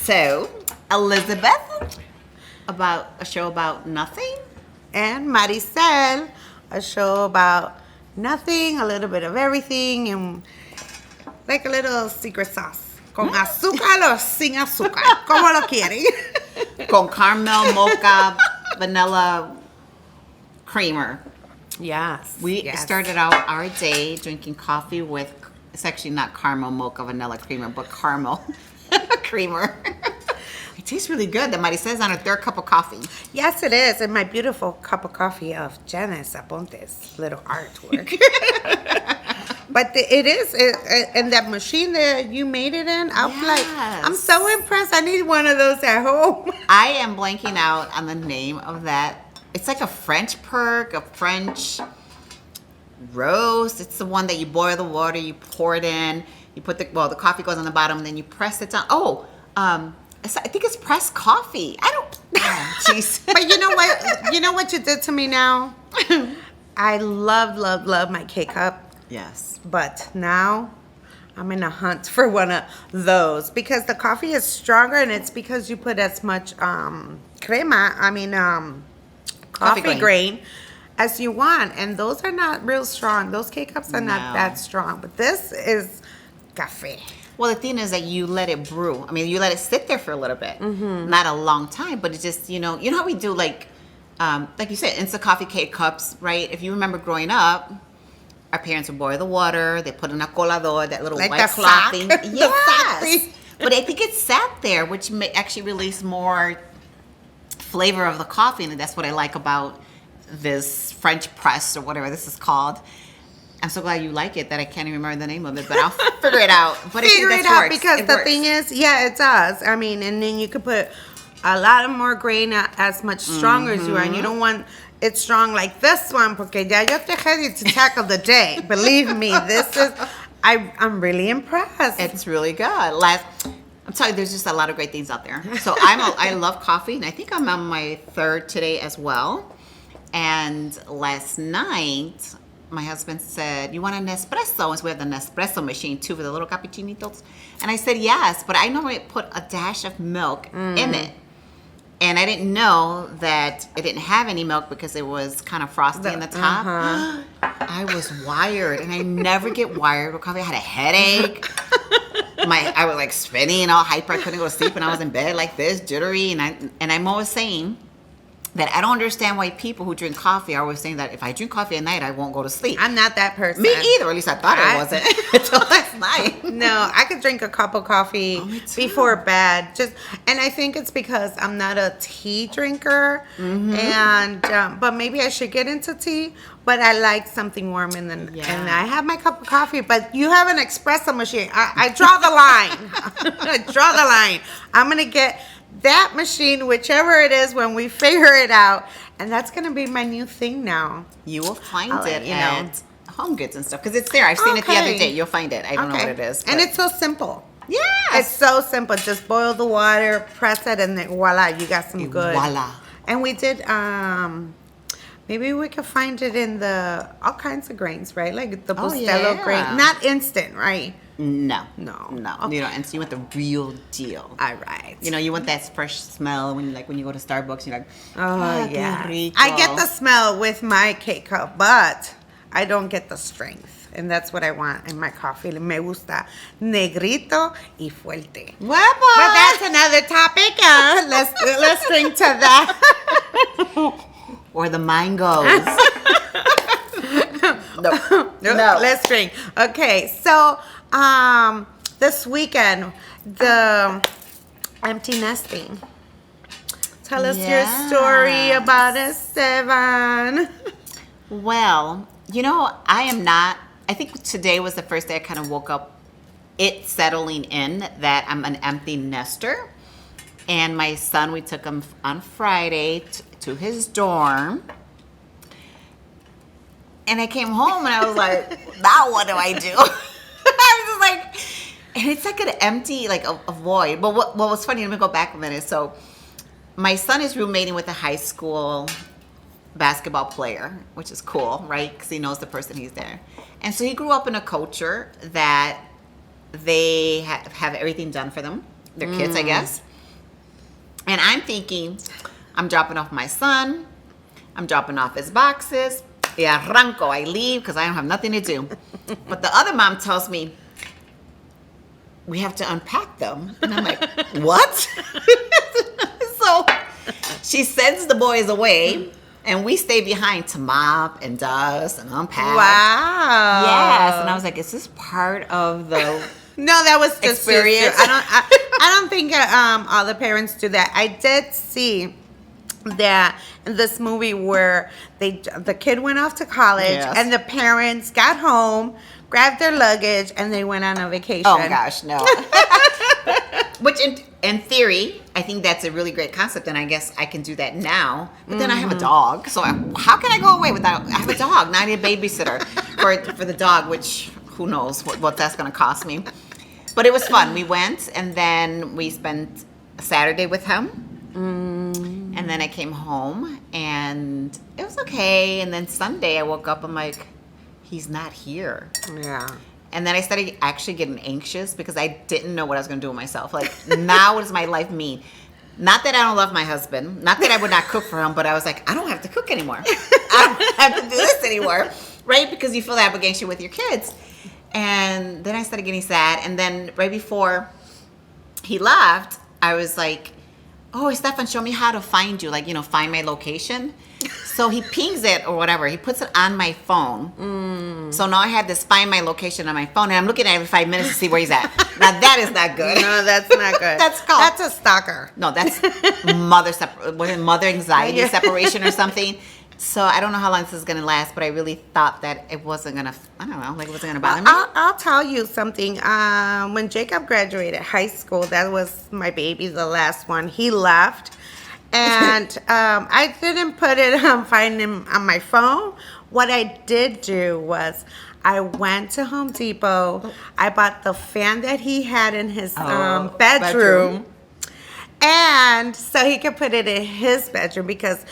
So, Elizabeth, about a show about nothing. And Marisel, a show about nothing, a little bit of everything, and like a little secret sauce. Con azúcar o sin azúcar. ¿Cómo lo quieren? Con caramel, mocha, vanilla, creamer. Yes. We started out our day drinking coffee with, it's actually not caramel, mocha, vanilla creamer, but caramel creamer. It tastes really good. The Marisel's on her third cup of coffee. Yes, it is. And my beautiful cup of coffee of Janice Aponte's little artwork. But it is. And that machine that you made it in, I'm so impressed. I need one of those at home. I am blanking out on the name of that. It's like a French perk, a French roast. It's the one that you boil the water, you pour it in, you put the coffee goes on the bottom, and then you press it down. I think it's pressed coffee. I don't. Jeez. But you know what? You know what you did to me now? I love my K-Cup. Yes. But now I'm in a hunt for one of those because the coffee is stronger, and it's because you put as much coffee grain as you want. And those are not real strong. Those K-Cups are not that strong. But this is cafe. Well, the thing is that you let it brew. I mean, you let it sit there for a little bit. Mm-hmm. Not a long time, but it just, you know how we do like you said, instant coffee K-Cups, right? If you remember growing up, our parents would boil the water. They put in a colador, that little like white cloth thing. Yes. But I think it sat there, which may actually release more flavor of the coffee. And that's what I like about this French press or whatever this is called. I'm so glad you like it that I can't even remember the name of it, but I'll figure it out. But figure it out because the thing is, it does. I mean, and then you could put a lot of more grain as much stronger as you are, and you don't want it strong like this one, porque ya yo estoy ready to tackle the day. Believe me, I'm really impressed. It's really good. I'm telling you, there's just a lot of great things out there. So I love coffee, and I think I'm on my third today as well. And last night, my husband said, "You want a Nespresso?" And so we have the Nespresso machine too for the little cappuccinitos. And I said yes, but I normally put a dash of milk in it. And I didn't know that it didn't have any milk because it was kind of frosty in the top. I was wired, and I never get wired with coffee. I had a headache. I was like spinning, all hyper. I couldn't go to sleep, and I was in bed like this, jittery. And I'm always saying that I don't understand why people who drink coffee are always saying that if I drink coffee at night, I won't go to sleep. I'm not that person. Me either. Or at least I thought I wasn't until last night. No, I could drink a cup of coffee before bed. And I think it's because I'm not a tea drinker. Mm-hmm. And but maybe I should get into tea. But I like something warm, and I have my cup of coffee. But you have an espresso machine. I draw the line. I draw the line. I'm gonna get that machine, whichever it is, when we figure it out, and that's gonna be my new thing now. You will find it at Home Goods and stuff because it's there. I've seen it the other day. You'll find it. I don't know what it is, and it's so simple. Yes, it's so simple. Just boil the water, press it, and then voila, you got some good. Voila. And we did. Maybe we could find it in all kinds of grains, right? Like the Bustelo grain, not instant, right? No. Okay. You know, and so you want the real deal. All right. You know, you want that fresh smell when you go to Starbucks. You're like, oh yeah. I get the smell with my K-Cup, but I don't get the strength, and that's what I want in my coffee. Me gusta negrito y fuerte. Well, but that's another topic. Let's drink to that. Or the mangoes. No. Let's drink. Okay, so this weekend, the empty nesting. Tell us your story about it, Sevan. Well, I think today was the first day I kind of woke up it settling in that I'm an empty nester. And my son, we took him on Friday to his dorm. And I came home and I was like, now what do I do? I was just like, and it's like an empty, like a void. But what was funny, let me go back a minute. So my son is roommating with a high school basketball player, which is cool, right? Because he knows the person he's there. And so he grew up in a culture that they have everything done for them. Their kids, I guess. And I'm thinking, I'm dropping off my son. I'm dropping off his boxes. Y arranco. I leave because I don't have nothing to do. But the other mom tells me, we have to unpack them. And I'm like, what? So she sends the boys away. And we stay behind to mop and dust and unpack. Wow. Yes. And I was like, is this part of the No, that was just experience? I don't think all the parents do that. I did see that in this movie where the kid went off to college, Yes. and the parents got home, grabbed their luggage, and they went on a vacation. Oh, gosh, no. Which, in theory, I think that's a really great concept, and I guess I can do that now. But then I have a dog, so how can I go away without? I have a dog, not a babysitter for the dog, which who knows what that's going to cost me. But it was fun. We went, and then we spent Saturday with him, and then I came home, and it was okay. And then Sunday, I woke up, I'm like, he's not here. Yeah. And then I started actually getting anxious because I didn't know what I was going to do with myself. Like, now what does my life mean? Not that I don't love my husband. Not that I would not cook for him. But I was like, I don't have to cook anymore. I don't have to do this anymore. Right? Because you feel the obligation with your kids. And then I started getting sad. And then right before he left, I was like, oh, Stefan, show me how to find you. Like, find my location. So he pings it or whatever. He puts it on my phone. So now I have this find my location on my phone, and I'm looking at it every 5 minutes to see where he's at. Now that is not good. No, that's not good. That's a stalker. No, that's mother anxiety separation or something. So I don't know how long this is going to last, but I really thought that it wasn't going to, I don't know, like it wasn't going to bother me. I'll tell you something. When Jacob graduated high school, that was my baby, the last one. He left. And I didn't put it on find him on my phone. What I did do was I went to Home Depot. I bought the fan that he had in his bedroom. And so he could put it in his bedroom because,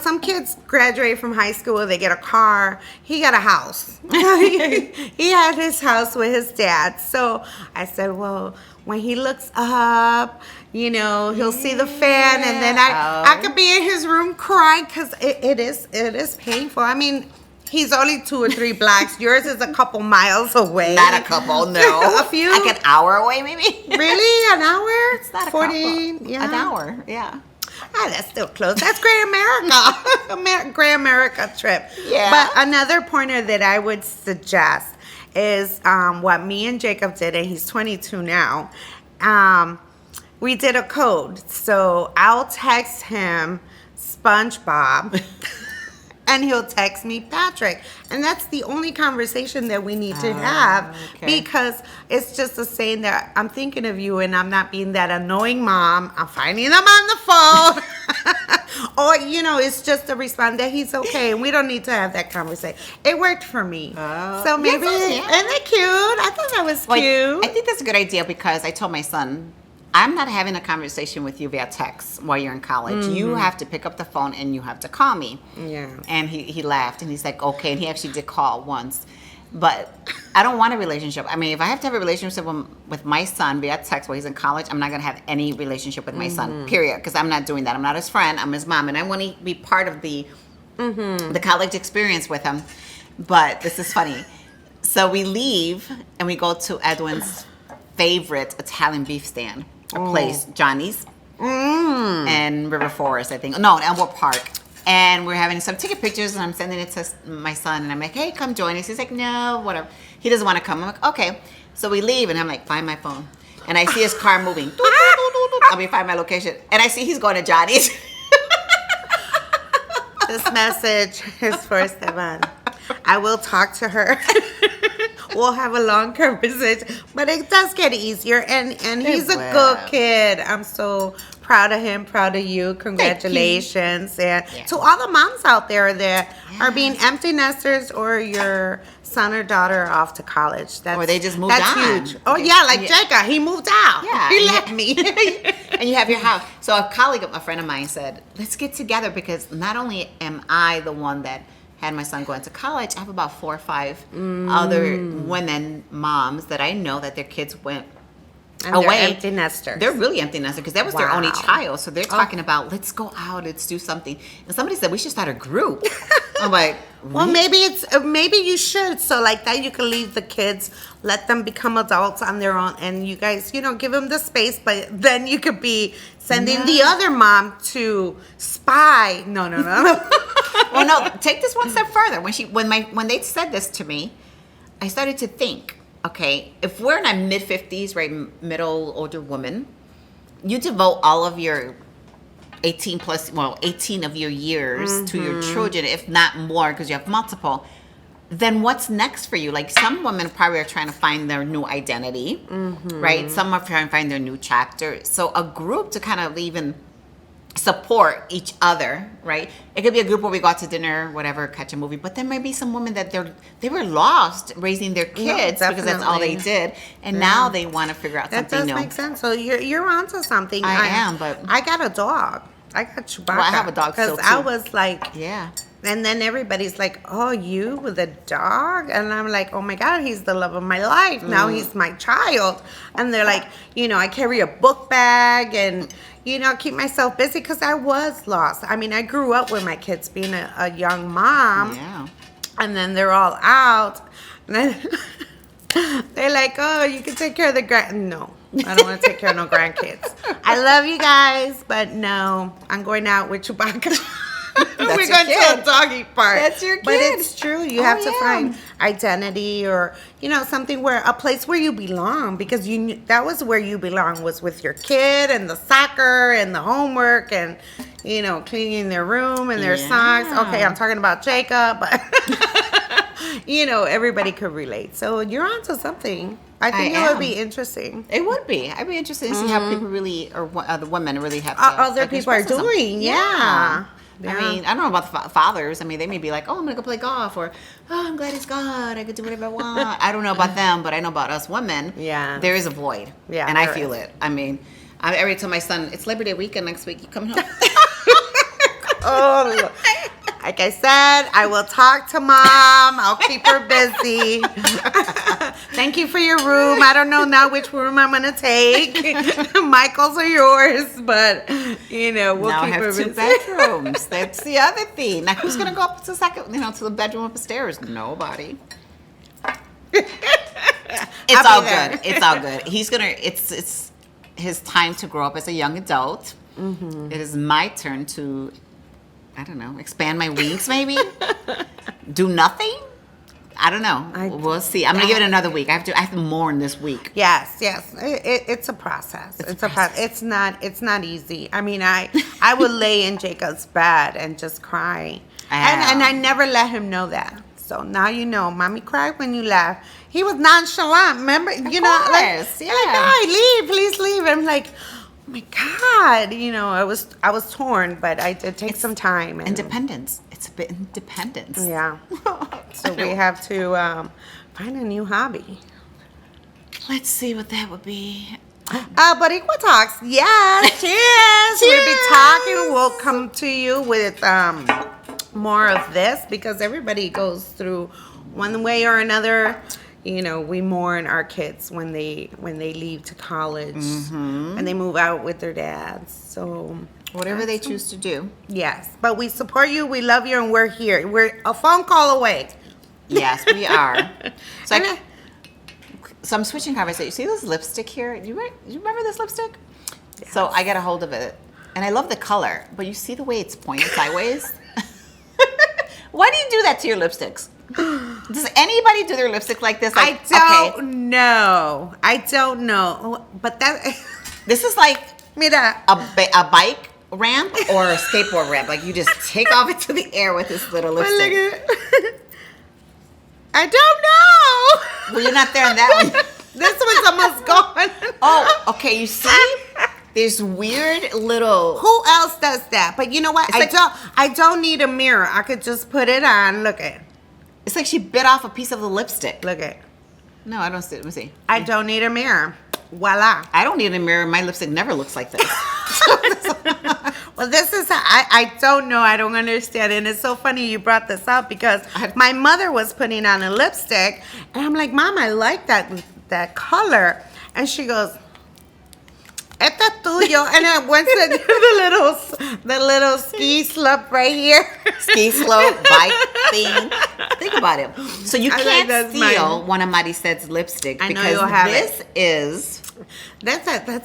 some kids graduate from high school, they get a car. He got a house. He had his house with his dad. So I said, well, when he looks up, he'll see the fan, and then I could be in his room crying because it is painful. I mean, he's only 2 or 3 blocks. Yours is a couple miles away. Not a couple, no. A few? Like an hour away, maybe? Really? An hour? It's not a 40, couple. yeah. An hour, yeah. That's still close. That's Great America. Great America trip. Yeah. But another pointer that I would suggest is what me and Jacob did, and he's 22 now. We did a code. So I'll text him SpongeBob. And he'll text me Patrick. And that's the only conversation that we need to have. Okay. Because it's just a saying that I'm thinking of you and I'm not being that annoying mom. I'm finding them on the phone. Or, it's just a response that he's okay. And we don't need to have that conversation. It worked for me. So maybe, yeah. isn't it cute? I thought that was cute. I think that's a good idea because I told my son, I'm not having a conversation with you via text while you're in college. You have to pick up the phone and you have to call me. Yeah. And he laughed and he's like, okay. And he actually did call once. But I don't want a relationship. I mean, if I have to have a relationship with my son via text while he's in college, I'm not going to have any relationship with my son, period. Because I'm not doing that. I'm not his friend. I'm his mom. And I want to be part of the college experience with him. But this is funny. So we leave and we go to Edwin's favorite Italian beef stand. A place, Johnny's, and River Forest, I think. No, Elmwood Park. And we're having some ticket pictures, and I'm sending it to my son, and I'm like, hey, come join us. He's like, no, whatever. He doesn't want to come. I'm like, okay. So we leave, and I'm like, find my phone. And I see his car moving. I'll be find my location. And I see he's going to Johnny's. This message is for Esteban. I will talk to her. We'll have a long conversation, but it does get easier, and he's a good kid. I'm so proud of him, proud of you. Congratulations. And to all the moms out there that are being empty nesters, or your son or daughter are off to college. Or they just moved on. That's huge. Oh, yeah, like Jacob. He moved out. Yeah. He left me. And you have your house. So a friend of mine said, let's get together because not only am I the one that had my son going to college, I have about 4 or 5 other women, moms that I know that their kids went And away. They're empty nesters. They're really empty nesters because that was their only Wow. child. So they're talking about, let's go out, let's do something. And somebody said we should start a group. I'm like, Well, maybe you should. So like that, you can leave the kids, let them become adults on their own, and you guys, give them the space. But then you could be sending the other mom to spy. No. Well, no. Take this one step further. When they said this to me, I started to think. Okay, if we're in our mid-50s, right, middle, older woman, you devote all of your 18 of your years to your children, if not more, because you have multiple, then what's next for you? Like, some women probably are trying to find their new identity, right? Some are trying to find their new chapter. So a group to kind of even support each other, right? It could be a group where we go out to dinner, whatever, catch a movie. But there might be some women that they were lost raising their kids because that's all they did, and now they want to figure out something new. That does make sense. So you're onto something. I am, but I got a dog. I got Chewbacca. Well, I have a dog still, because I too. was like, Yeah. And then everybody's like, oh, you with a dog? And I'm like, oh my God, he's the love of my life. Now he's my child. And they're like, I carry a book bag and, keep myself busy because I was lost. I mean, I grew up with my kids being a young mom. Yeah. And then they're all out. And then they're like, oh, you can take care of the No, I don't want to take care of no grandkids. I love you guys, but no, I'm going out with Chewbacca. We're your going kid. to a doggy park. That's your But kid. it's true. You have to find identity or, something a place where you belong, because that was where you belong, was with your kid and the soccer and the homework and, cleaning their room and their socks. Okay, I'm talking about Jacob, but, everybody could relate. So you're onto something. I think it would be interesting. It would be. I'd be interested to see how people really, or the women really have to. Other people are doing, yeah. I mean, I don't know about the fathers. I mean, they may be like, oh, I'm going to go play golf, or, oh, I'm glad he's gone. I could do whatever I want. I don't know about them, but I know about us women. Yeah. There is a void. Yeah. And I feel it. I mean, I already told my son, it's Labor Day weekend next week. You coming home? Oh, like I said, I will talk to mom. I'll keep her busy. Thank you for your room. I don't know now which room I'm going to take. Michael's are yours, but, we'll now I keep her have busy. 2 bedrooms. That's the other thing. Now, who's going to go up to to the bedroom upstairs? Nobody. It's all good. It's all good. He's going to, it's his time to grow up as a young adult. Mm-hmm. It is my turn to, I don't know, expand my wings maybe? Do nothing? I don't know. We'll see. I'm gonna give it another week. I have to mourn this week. Yes. It's a process. It's a process. It's not easy. I mean, I would lay in Jacob's bed and just cry, and I never let him know that. So now mommy cried when you laugh. He was nonchalant. Remember, Of course, yeah. Like, oh, leave, please leave. I'm like, oh my God, I was torn, but I did take some time. And, Independence. It's a bit independence. Yeah. So we have to find a new hobby. Let's see what that would be. BoricuaTalks. Yes. Cheers. We'll be talking. We'll come to you with more of this, because everybody goes through one way or another. We mourn our kids when they leave to college and they move out with their dads. So Whatever they choose to do. yes, but we support you. We love you, and we're here. We're a phone call away. Yes, we are. So I'm switching conversation. You see this lipstick here? Do you remember this lipstick? Yes. So I get a hold of it, and I love the color, but you see the way it's pointed sideways? Why do you do that to your lipsticks? Does anybody do their lipstick like this? Like, I don't know. But that... This is like Mira. a bike ramp or a skateboard ramp. Like, you just take off into the air with this little lipstick. I don't know. Well, you're not there in that one. This one's almost gone. Oh, okay. You see? There's weird little... Who else does that? But you know what? I don't need a mirror. I could just put it on. Look at. It's like she bit off a piece of the lipstick. Look at. No, I don't see it. Let me see. I don't need a mirror. Voila. I don't need a mirror. My lipstick never looks like this. Well, this is, I don't know. I don't understand. And it's so funny you brought this up, because my mother was putting on a lipstick, and I'm like, Mom, I like that color. And she goes, Esto es tuyo. And I went to the little ski slope right here. Ski slope, bike thing. Think about it. So you can't that's steal mine. one of Marisel's lipstick I know because you'll have this is That's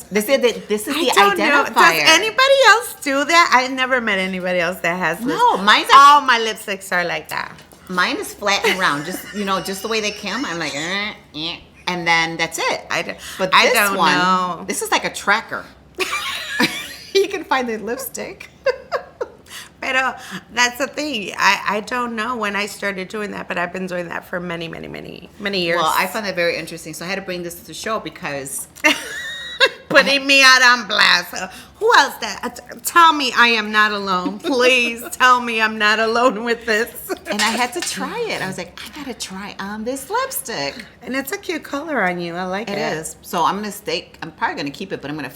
this is the I don't know. identifier. Does anybody else do that? I've never met anybody else that has this. No, mine's all my lipsticks are like that. Mine is flat and round, just the way they come. I'm like, and then that's it. But this don't one, know. this is like a tracker. You can find the lipstick. But that's the thing. I don't know when I started doing that, but I've been doing that for many, many, many, many years. Well, I found that very interesting, so I had to bring this to the show because putting me out on blast. Who else tell me I am not alone. Please tell me I'm not alone with this. and I had to try it. I was like, I gotta try on this lipstick. And it's a cute color on you. I like it. It is. So I'm probably gonna keep it, but I'm gonna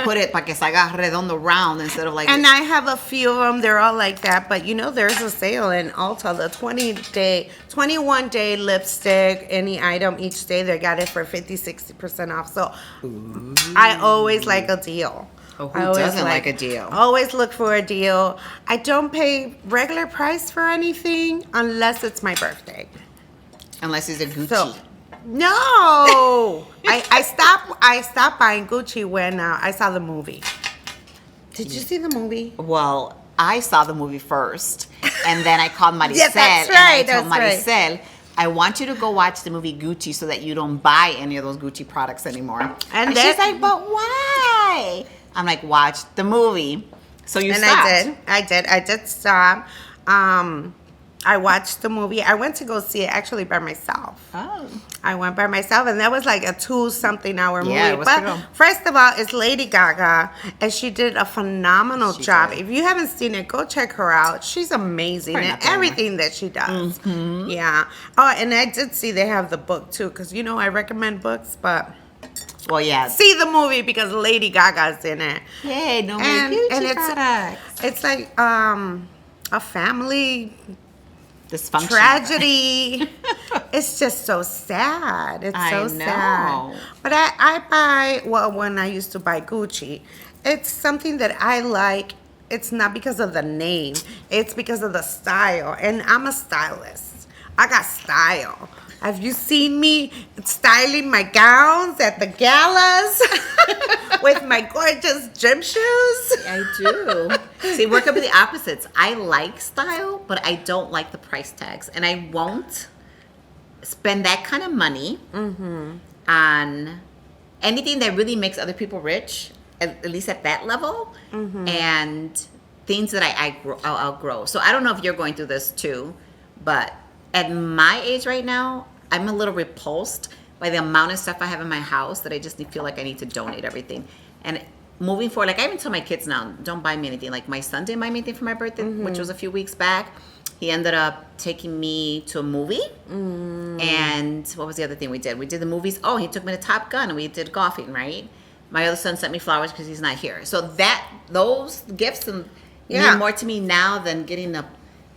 put it para que salga redondo round instead of like. And I have a few of them. They're all like that. But there's a sale in Ulta. The 21-day lipstick, any item each day, they got it for 50-60% off. So I always like a deal. Oh, who doesn't like a deal? Always look for a deal. I don't pay regular price for anything unless it's my birthday. Unless it's a Gucci. So, no, I stopped buying Gucci when I saw the movie. Did you see the movie? Well, I saw the movie first, and then I called Marisel. Yeah, that's right, And I told that's Marisel, I want you to go watch the movie Gucci so that you don't buy any of those Gucci products anymore. And she's like, but why? I'm like, watch the movie. So you stopped. I did stop. I watched the movie. I went to go see it actually by myself. Oh. I went by myself, and that was like a 2-something hour movie. Yeah, it was but pretty long. first of all, it's Lady Gaga, and she did a phenomenal job. did. If you haven't seen it, go check her out. She's amazing Probably in not that everything that she does. Mm-hmm. Yeah. Oh, and I did see they have the book too, because I recommend books, but Well, yeah. see the movie because Lady Gaga's in it. Yay, no more And Gucci it's products. it's like a family Dysfunction. tragedy. It's just so sad. It's I so know. sad. But I buy, when I used to buy Gucci, it's something that I like. It's not because of the name. It's because of the style. And I'm a stylist. I got style. Have you seen me styling my gowns at the galas with my gorgeous gym shoes? I do. See, we're gonna be the opposites. I like style, but I don't like the price tags, and I won't spend that kind of money on anything that really makes other people rich, at least at that level, and things that I'll outgrow. So I don't know if you're going through this too, but at my age right now, I'm a little repulsed by the amount of stuff I have in my house that I just feel like I need to donate everything. And moving forward, like I even tell my kids now, don't buy me anything. Like my son didn't buy me anything for my birthday, which was a few weeks back. He ended up taking me to a movie. And what was the other thing we did? We did the movies. Oh, he took me to Top Gun and we did golfing, right? My other son sent me flowers because he's not here. So those gifts mean more to me now than getting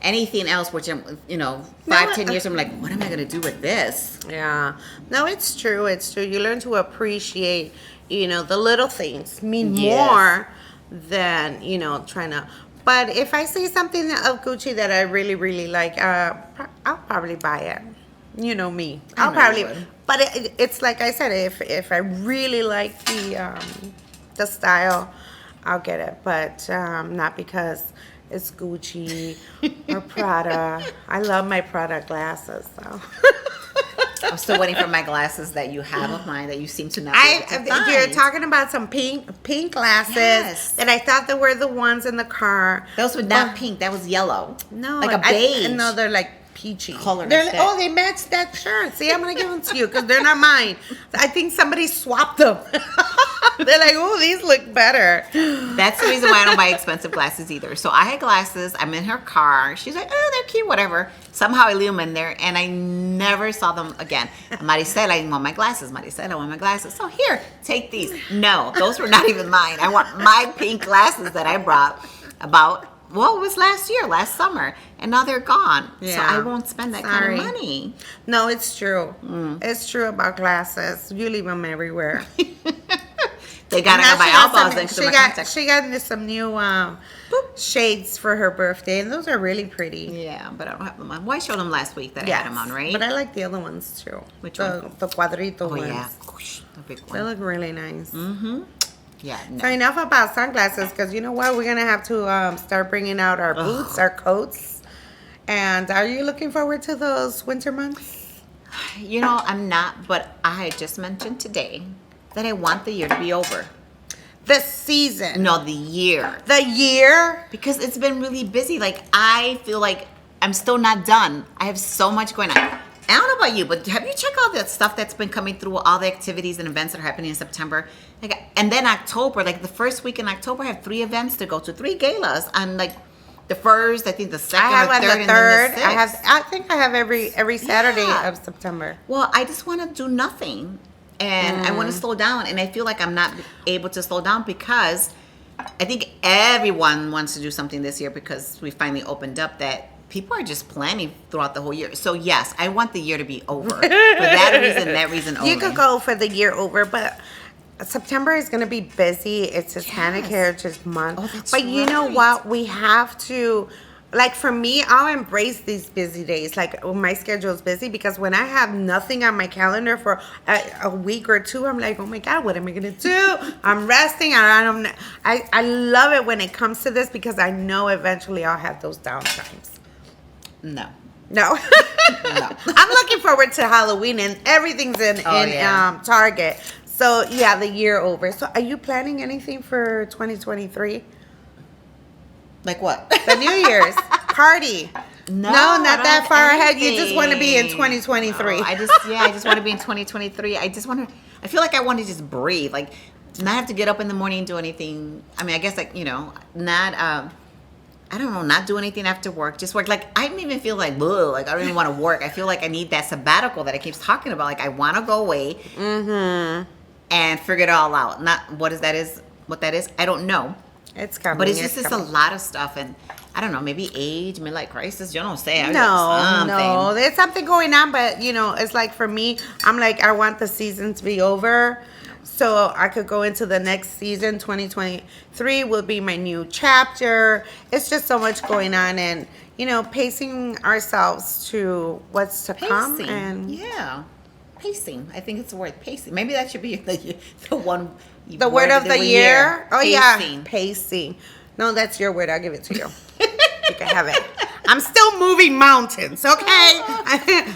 anything else, which I'm, 5-10 years, I'm like, what am I going to do with this? Yeah. No, it's true. It's true. You learn to appreciate, the little things mean more than, trying to. But if I see something of Gucci that I really, really like, I'll probably buy it. You know me. I'll probably. But it's like I said, if I really like the style, I'll get it. But not because it's Gucci or Prada. I love my Prada glasses, so. I'm still waiting for my glasses that you have of mine that you seem to not be able to find. You're talking about some pink glasses that I thought they were the ones in the car. Those were not pink. That was yellow. No, like a beige. No, they're like peachy. Color. They match that shirt. See, I'm gonna give them to you because they're not mine. I think somebody swapped them. They're like, oh, these look better. That's the reason why I don't buy expensive glasses either. So I had glasses. I'm in her car. She's like, oh, they're cute, whatever. Somehow I leave them in there, and I never saw them again. Marisel, I want my glasses. Marisel, I want my glasses. So here, take these. No, those were not even mine. I want my pink glasses that I brought about Well, it was last summer, and now they're gone. So Yeah. I won't spend that kind Sorry. of money. No, it's true. It's true about glasses. You leave them everywhere. They gotta Now go buy she got eyeballs some- and she consumer got contacts. she got into some new shades for her birthday, and those are really pretty. Yeah, but I don't have them on. Well, I showed them last week that I had them on, right? But I like the other ones too. Which the, one? The cuadrito Oh ones. yeah, the big They one. look really nice. Yeah, So no. enough about sunglasses, because you know what? We're gonna have to start bringing out our boots, our coats. And are you looking forward to those winter months? You know, I'm not, but I had just mentioned today that I want the year to be over. The season. No, the year. The year. Because it's been really busy. Like, I feel like I'm still not done. I have so much going on. I don't know about you, but have you checked all that stuff that's been coming through, all the activities and events that are happening in September? Like, and then October, like the first week in October, I have 3 events to go to, 3 galas. On like the first, I think the second, I have or on third, the and third. then the 6th. I think I have every Saturday Yeah. of September. Well, I just want to do nothing. And I want to slow down. And I feel like I'm not able to slow down because I think everyone wants to do something this year because we finally opened up that people are just planning throughout the whole year. So, yes, I want the year to be over. For that reason only. You could go for the year over, but September is going to be busy. It's Hispanic Yes. Heritage Month. Oh, that's but you know right. what? We have to, like for me, I'll embrace these busy days. Like when my schedule is busy, because when I have nothing on my calendar for a week or two, I'm like, oh my God, what am I going to do? I'm resting. I love it when it comes to this because I know eventually I'll have those downtimes. No. No. I'm looking forward to Halloween and everything's in yeah. Target. So yeah, the year over. So are you planning anything for 2023? Like what? The New Year's party. No, not I don't that have far ahead. You just want to be in anything. 2023. No, I just want to be in 2023. I just want to, I feel like I want to just breathe. Like, not have to get up in the morning and do anything. I mean, I guess like, not, I don't know, not do anything after work, just work. Like, I don't even feel like, ugh, like I don't even want to work. I feel like I need that sabbatical that I keep talking about. Like, I want to go away and figure it all out. Not what that is, I don't know. It's coming. But it's just a coming. lot of stuff. And I don't know, maybe age, midlife crisis, you don't say. No, there's something going on, but it's like for me, I'm like, I want the season to be over so I could go into the next season. 2023 will be my new chapter. It's just so much going on, and pacing ourselves to what's to come. Pacing. And Yeah. Pacing. I think it's the word pacing. Maybe that should be the one. the word of the year. Oh yeah, Pacing. pacing. No, that's your word. I'll give it to you. You can have it. I'm still moving mountains, okay?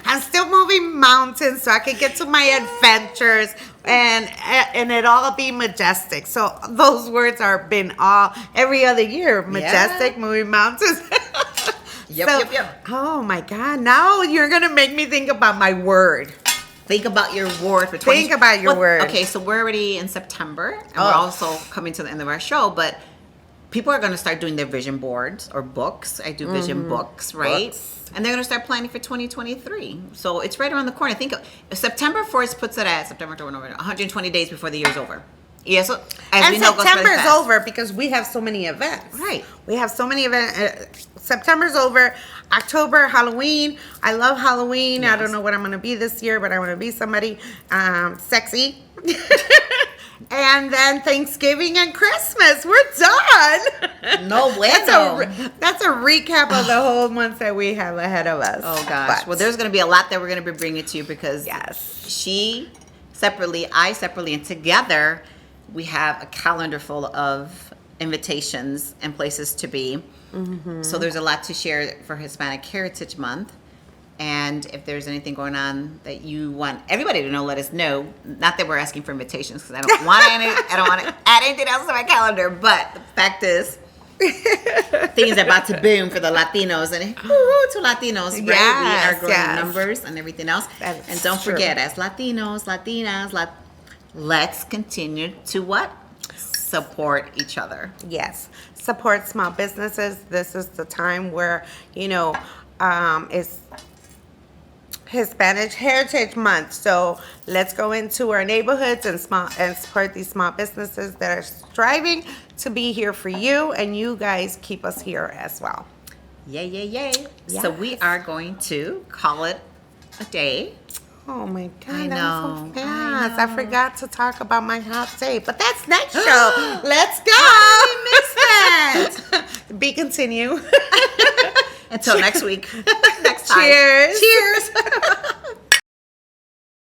I'm still moving mountains so I can get to my adventures and it all be majestic. So those words are been all every other year. Majestic, moving mountains. Yep. Oh my God. Now you're gonna make me think about my word. Think about your word for 20. Think about your word. Okay, so we're already in September, and Oh. we're also coming to the end of our show, but people are going to start doing their vision boards or books. I do vision books, right? Books. And they're going to start planning for 2023. So it's right around the corner. I think September 1st puts it at September, October, November, 120 days before the year's over. Yeah, so as And we know, it goes really September's fast. over because we have so many events. Right. We have so many events. September's over. October, Halloween. I love Halloween. I Yes. don't know what I'm going to be this year, but I want to be somebody sexy. And then Thanksgiving and Christmas. We're done. No bueno. That's a recap of the whole month that we have ahead of us. Oh gosh. But- Well, there's going to be a lot that we're going to be bringing to you because Yes. she separately, I separately, and together we have a calendar full of invitations and places to be. So there's a lot to share for Hispanic Heritage Month. And if there's anything going on that you want everybody to know, let us know. Not that we're asking for invitations because I don't want to add anything else to my calendar. But the fact is, things are about to boom for the Latinos and to Latinos, right? We Yes, are growing yes. numbers and everything else. That's and don't true. forget, as Latinos, Latinas, let's continue to what? Support each other. Yes. Support small businesses. This is the time where, it's Hispanic Heritage Month. So let's go into our neighborhoods and support these small businesses that are striving to be here for you, and you guys keep us here as well. Yay, yay, yay. So we are going to call it a day. Oh my God, I that know, was so fast. I forgot to talk about my hot take, but that's next show. Let's go. I missed that. Be continue. Until next week. Next time. Cheers. Cheers.